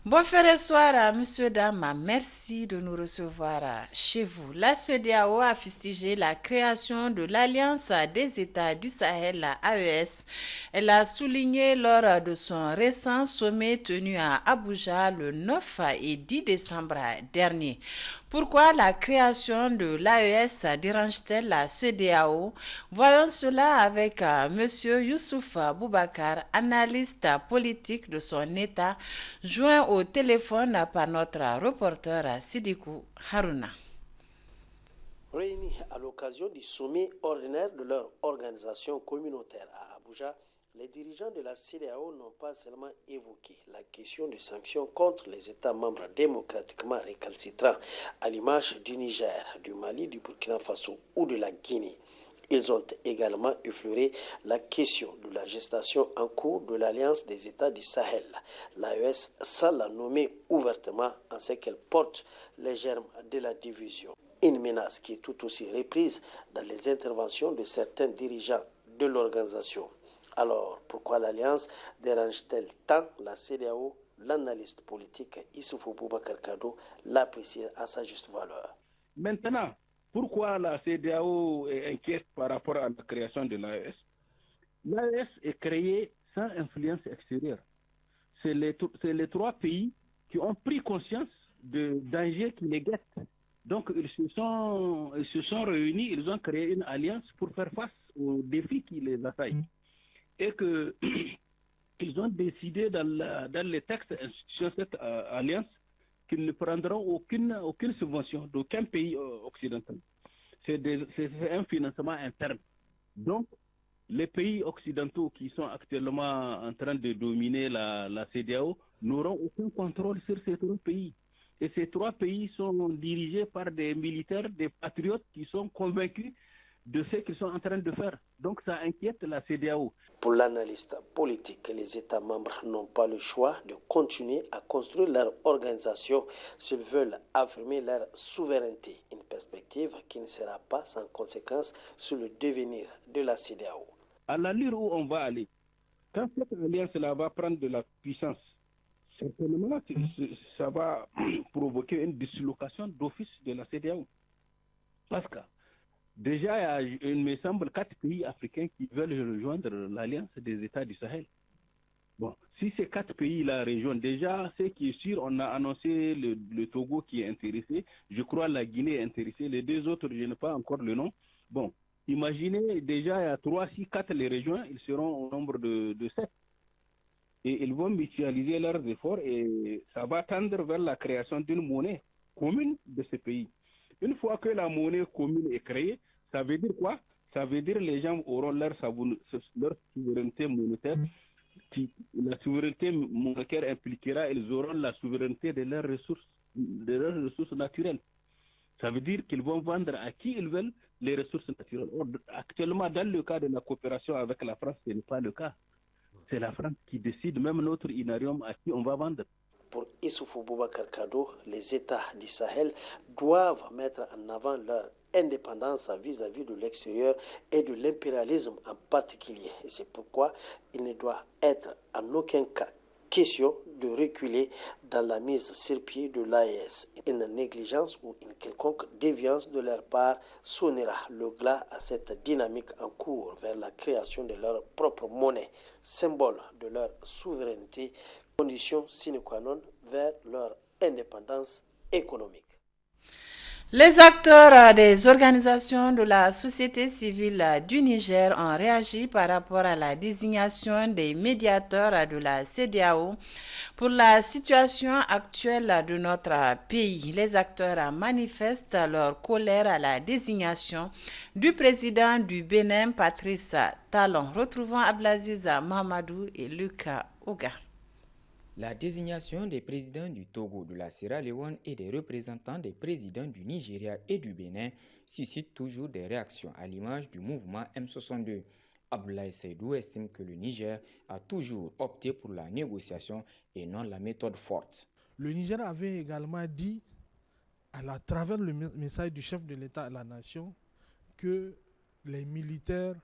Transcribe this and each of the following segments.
Bonjour et soir, monsieur, dame. Merci de nous recevoir chez vous. La CEDEAO a fustigé la création de l'Alliance des États du Sahel, la AES. Elle a souligné lors de son récent sommet tenu à Abuja le 9 et 10 décembre dernier. Pourquoi la création de l'AES dérange-t-elle la CEDEAO? Voyons cela avec monsieur Youssouf Boubacar, analyste politique de son État, joint au téléphone par notre reporter Sidikou Haruna. Réunis à l'occasion du sommet ordinaire de leur organisation communautaire à Abuja, les dirigeants de la CEDEAO n'ont pas seulement évoqué la question des sanctions contre les États membres démocratiquement récalcitrants, à l'image du Niger, du Mali, du Burkina Faso ou de la Guinée. Ils ont également effleuré la question de la gestation en cours de l'Alliance des États du Sahel, l'AES, sans la nommer ouvertement en ce qu'elle porte les germes de la division. Une menace qui est tout aussi reprise dans les interventions de certains dirigeants de l'organisation. Alors, pourquoi l'Alliance dérange-t-elle tant la CEDEAO? L'analyste politique Issoufou Boubacar Kado l'apprécie à sa juste valeur. Maintenant, pourquoi la CEDEAO est inquiète par rapport à la création de l'AES? L'AES est créée sans influence extérieure. C'est les trois pays qui ont pris conscience de dangers qui les guettent. Donc, ils se sont réunis, ils ont créé une alliance pour faire face aux défis qui les assaillent. Et qu'ils ont décidé dans les textes instituant cette alliance qu'ils ne prendront aucune subvention d'aucun pays occidental. C'est un financement interne. Donc, les pays occidentaux qui sont actuellement en train de dominer la CEDEAO n'auront aucun contrôle sur ces trois pays. Et ces trois pays sont dirigés par des militaires, des patriotes qui sont convaincus de ce qu'ils sont en train de faire. Donc ça inquiète la CEDEAO. Pour l'analyste politique, les États membres n'ont pas le choix de continuer à construire leur organisation s'ils veulent affirmer leur souveraineté, une perspective qui ne sera pas sans conséquence sur le devenir de la CEDEAO. À l'allure où on va aller, quand cette alliance-là va prendre de la puissance, certainement ça va provoquer une dislocation d'office de la CEDEAO. Parce que déjà, il me semble 4 pays africains qui veulent rejoindre l'Alliance des États du Sahel. Bon, si ces 4 pays la rejoignent, déjà, ce qui est sûr, on a annoncé le Togo qui est intéressé. Je crois la Guinée est intéressée. Les deux autres, je n'ai pas encore le nom. Bon, imaginez, déjà, il y a 3, si 4 les rejoignent, ils seront au nombre de 7. Et ils vont mutualiser leurs efforts et ça va tendre vers la création d'une monnaie commune de ces pays. Une fois que la monnaie commune est créée, ça veut dire quoi? Ça veut dire que les gens auront leur souveraineté monétaire. La souveraineté monétaire impliquera qu'ils auront la souveraineté de leurs ressources naturelles. Ça veut dire qu'ils vont vendre à qui ils veulent les ressources naturelles. Or, actuellement, dans le cas de la coopération avec la France, ce n'est pas le cas. C'est la France qui décide, même notre inarium, à qui on va vendre. Pour Issoufou Boubacar Kado, les États du Sahel doivent mettre en avant leur indépendance vis-à-vis de l'extérieur et de l'impérialisme en particulier. Et c'est pourquoi il ne doit être en aucun cas question de reculer dans la mise sur pied de l'AES. Une négligence ou une quelconque déviance de leur part sonnera le glas à cette dynamique en cours vers la création de leur propre monnaie, symbole de leur souveraineté, condition sine qua non vers leur indépendance économique. Les acteurs des organisations de la société civile du Niger ont réagi par rapport à la désignation des médiateurs de la CEDEAO pour la situation actuelle de notre pays. Les acteurs manifestent leur colère à la désignation du président du Bénin, Patrice Talon. Retrouvons Abdelaziz Mahamadou et Lucas Ouga. La désignation des présidents du Togo, de la Sierra Leone et des représentants des présidents du Nigeria et du Bénin suscite toujours des réactions à l'image du mouvement M62. Abdoulaye Seydou estime que le Niger a toujours opté pour la négociation et non la méthode forte. Le Niger avait également dit, à travers le message du chef de l'État à la nation, que les militaires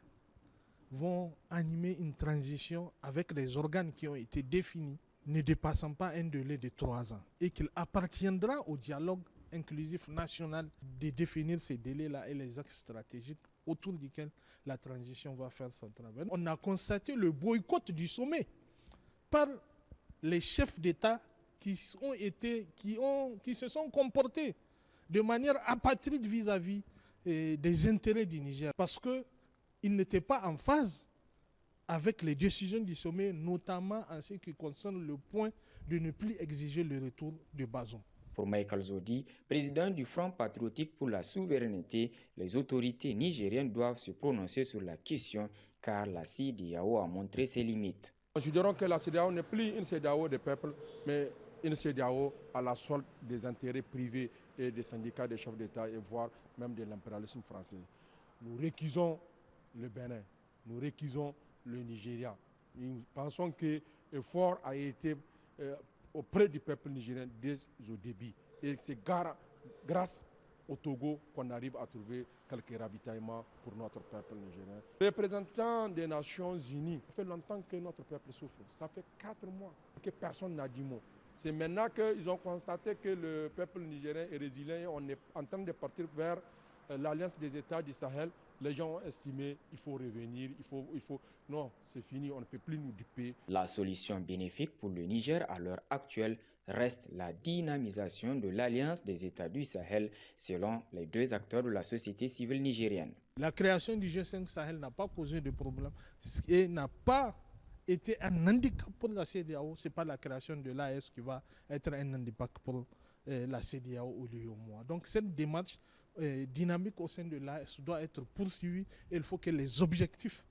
vont animer une transition avec les organes qui ont été définis ne dépassant pas un délai de 3 ans et qu'il appartiendra au dialogue inclusif national de définir ces délais-là et les axes stratégiques autour duquel la transition va faire son travail. On a constaté le boycott du sommet par les chefs d'État qui se sont comportés de manière apatride vis-à-vis des intérêts du Niger, parce qu'ils n'étaient pas en phase avec les décisions du sommet, notamment en ce qui concerne le point de ne plus exiger le retour de Bazoum. Pour Michael Zodi, président du Front patriotique pour la souveraineté, les autorités nigériennes doivent se prononcer sur la question car la CEDEAO a montré ses limites. Considérons que la CEDEAO n'est plus une CEDEAO des peuples, mais une CEDEAO à la solde des intérêts privés et des syndicats des chefs d'État et voire même de l'impérialisme français. Nous récusons le Bénin, nous récusons le Nigeria. Nous pensons que l'effort a été auprès du peuple nigérien dès au début. Et c'est grâce au Togo qu'on arrive à trouver quelques ravitaillements pour notre peuple nigérien. Représentants des Nations Unies, ça fait longtemps que notre peuple souffre. Ça fait 4 mois que personne n'a dit mot. C'est maintenant qu'ils ont constaté que le peuple nigérien est résilient et on est en train de partir vers l'Alliance des États du Sahel. Les gens ont estimé qu'il faut revenir, Non, c'est fini, on ne peut plus nous duper. La solution bénéfique pour le Niger à l'heure actuelle reste la dynamisation de l'Alliance des États du Sahel, selon les 2 acteurs de la société civile nigérienne. La création du G5 Sahel n'a pas posé de problème et n'a pas été un handicap pour la CEDEAO. Ce n'est pas la création de l'AES qui va être un handicap pour la CEDEAO ou l'UEMOA. Donc cette démarche dynamique au sein de l'AES doit être poursuivie et il faut que les objectifs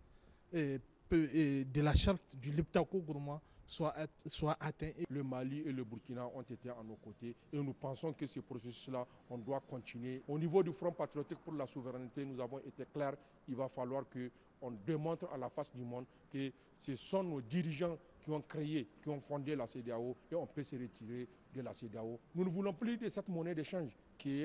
de la charte du Liptako-Gourma soient atteints. Le Mali et le Burkina ont été à nos côtés et nous pensons que ce processus-là, on doit continuer. Au niveau du Front patriotique pour la souveraineté, nous avons été clairs, il va falloir qu'on démontre à la face du monde que ce sont nos dirigeants qui ont créé, qui ont fondé la CEDEAO et on peut se retirer de la CEDEAO. Nous ne voulons plus de cette monnaie d'échange qui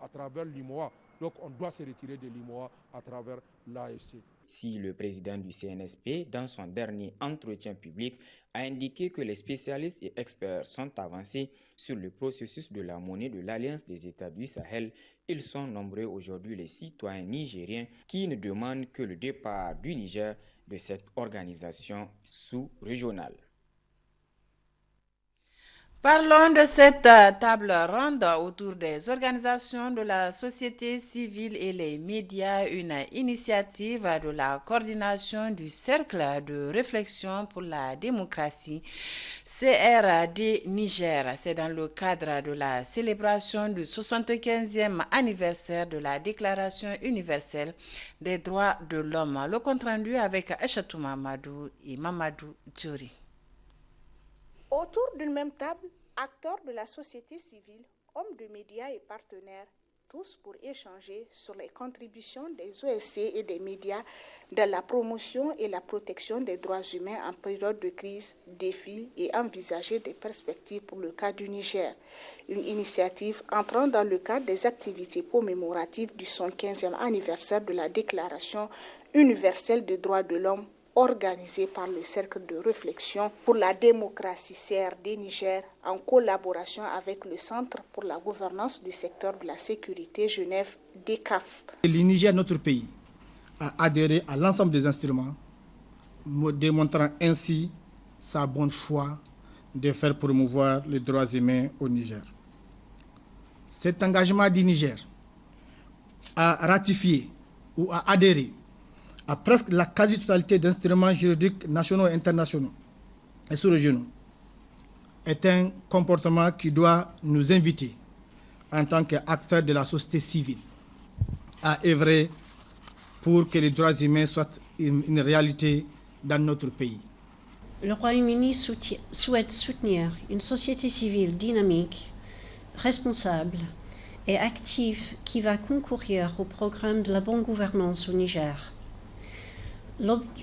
à travers l'UEMOA. Donc on doit se retirer de l'UEMOA à travers l'AEC. Si le président du CNSP, dans son dernier entretien public, a indiqué que les spécialistes et experts sont avancés sur le processus de la monnaie de l'Alliance des États du Sahel, ils sont nombreux aujourd'hui les citoyens nigériens qui ne demandent que le départ du Niger de cette organisation sous-régionale. Parlons de cette table ronde autour des organisations de la société civile et les médias, une initiative de la coordination du Cercle de réflexion pour la démocratie, CRD Niger. C'est dans le cadre de la célébration du 75e anniversaire de la Déclaration universelle des droits de l'homme. Le compte-rendu avec Achatou Mamadou et Mamadou Djouri. Autour d'une même table, acteurs de la société civile, hommes de médias et partenaires, tous pour échanger sur les contributions des OSC et des médias dans la promotion et la protection des droits humains en période de crise, défis et envisager des perspectives pour le cas du Niger. Une initiative entrant dans le cadre des activités commémoratives du 115e anniversaire de la Déclaration universelle des droits de l'homme organisé par le Cercle de réflexion pour la démocratie CRD Niger en collaboration avec le Centre pour la gouvernance du secteur de la sécurité Genève DECAF. Le Niger, notre pays, a adhéré à l'ensemble des instruments, démontrant ainsi sa bonne foi de faire promouvoir les droits humains au Niger. Cet engagement du Niger a ratifié ou a adhéré à presque la quasi-totalité d'instruments juridiques nationaux et internationaux et sous-régionaux, est un comportement qui doit nous inviter, en tant qu'acteurs de la société civile, à œuvrer pour que les droits humains soient une réalité dans notre pays. Le Royaume-Uni souhaite soutenir une société civile dynamique, responsable et active qui va concourir au programme de la bonne gouvernance au Niger.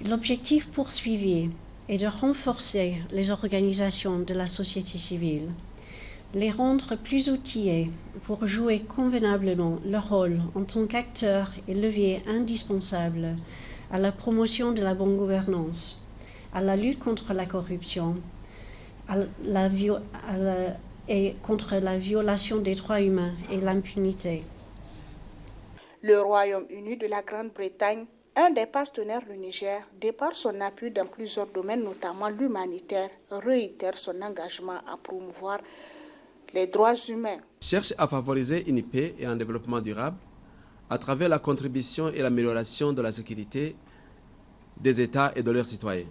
L'objectif poursuivi est de renforcer les organisations de la société civile, les rendre plus outillées pour jouer convenablement leur rôle en tant qu'acteurs et leviers indispensables à la promotion de la bonne gouvernance, à la lutte contre la corruption, et contre la violation des droits humains et l'impunité. Le Royaume-Uni de la Grande-Bretagne, un des partenaires du Niger, de par son appui dans plusieurs domaines, notamment l'humanitaire, réitère son engagement à promouvoir les droits humains. Cherche à favoriser une paix et un développement durable à travers la contribution et l'amélioration de la sécurité des États et de leurs citoyens.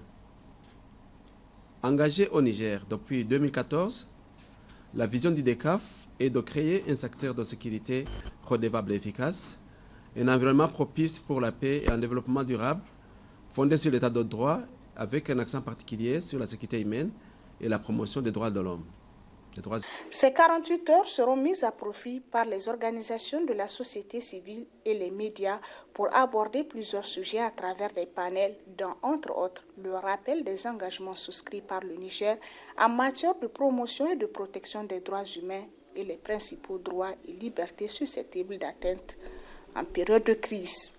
Engagé au Niger depuis 2014, la vision du DECAF est de créer un secteur de sécurité redevable et efficace, un environnement propice pour la paix et un développement durable, fondé sur l'état de droit, avec un accent particulier sur la sécurité humaine et la promotion des droits de l'homme. Ces 48 heures seront mises à profit par les organisations de la société civile et les médias pour aborder plusieurs sujets à travers des panels, dont entre autres le rappel des engagements souscrits par le Niger en matière de promotion et de protection des droits humains et les principaux droits et libertés susceptibles d'atteinte en période de crise.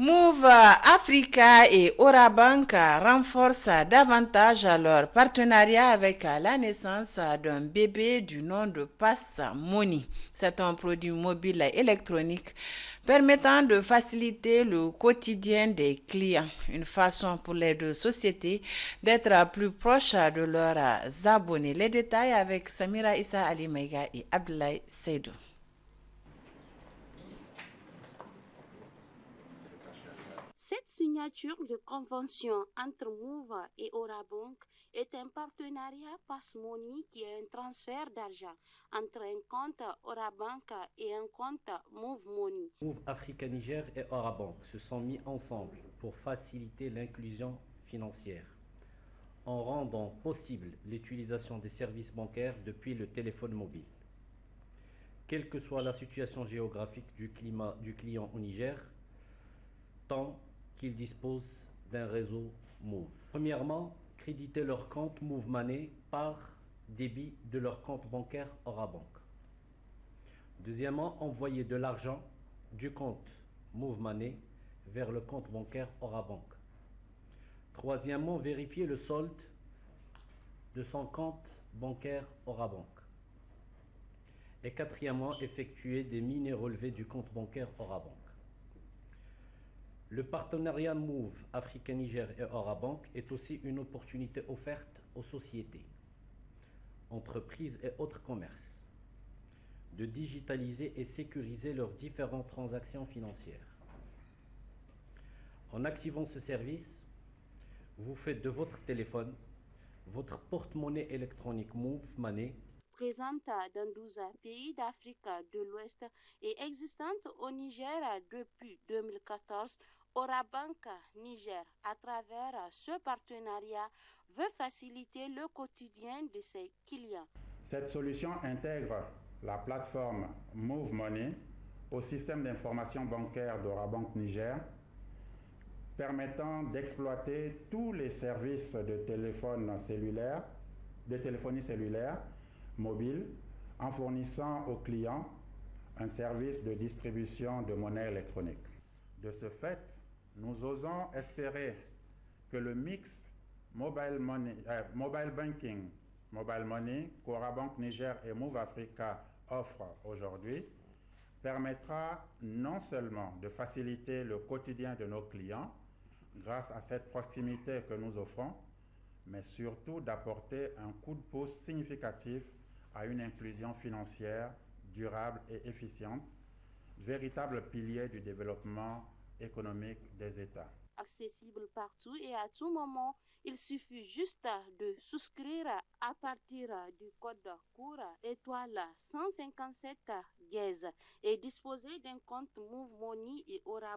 Move Africa et Orabank renforcent davantage leur partenariat avec la naissance d'un bébé du nom de Pass Money. C'est un produit mobile électronique permettant de faciliter le quotidien des clients. Une façon pour les deux sociétés d'être plus proches de leurs abonnés. Les détails avec Samira Issa Ali Maïga et Abdoulaye Seydou. Cette signature de convention entre Move et Orabank est un partenariat Pass Money qui est un transfert d'argent entre un compte Orabank et un compte Move Money. Move Africa Niger et Orabank se sont mis ensemble pour faciliter l'inclusion financière en rendant possible l'utilisation des services bancaires depuis le téléphone mobile. Quelle que soit la situation géographique du client au Niger, tant qu'ils disposent d'un réseau Move. Premièrement, créditer leur compte Move Money par débit de leur compte bancaire Orabank. Deuxièmement, envoyer de l'argent du compte Move Money vers le compte bancaire Orabank. Troisièmement, vérifier le solde de son compte bancaire Orabank. Et quatrièmement, effectuer des mini-relevés du compte bancaire Orabank. Le partenariat Move Africa Niger et Orabank est aussi une opportunité offerte aux sociétés, entreprises et autres commerces de digitaliser et sécuriser leurs différentes transactions financières. En activant ce service, vous faites de votre téléphone votre porte-monnaie électronique Move Money, présente dans 12 pays d'Afrique de l'Ouest et existante au Niger depuis 2014. Orabank Niger, à travers ce partenariat, veut faciliter le quotidien de ses clients. Cette solution intègre la plateforme Move Money au système d'information bancaire d'Orabank Niger, permettant d'exploiter tous les services de téléphonie cellulaire mobile, en fournissant aux clients un service de distribution de monnaie électronique. De ce fait, nous osons espérer que le mix mobile banking, mobile money qu'Orabank Niger et Move Africa offrent aujourd'hui permettra non seulement de faciliter le quotidien de nos clients grâce à cette proximité que nous offrons, mais surtout d'apporter un coup de pouce significatif à une inclusion financière durable et efficiente, véritable pilier du développement économique des États. Accessible partout et à tout moment, il suffit juste de souscrire à partir du code court étoile 157 dièse et disposer d'un compte Move Money et Orabank.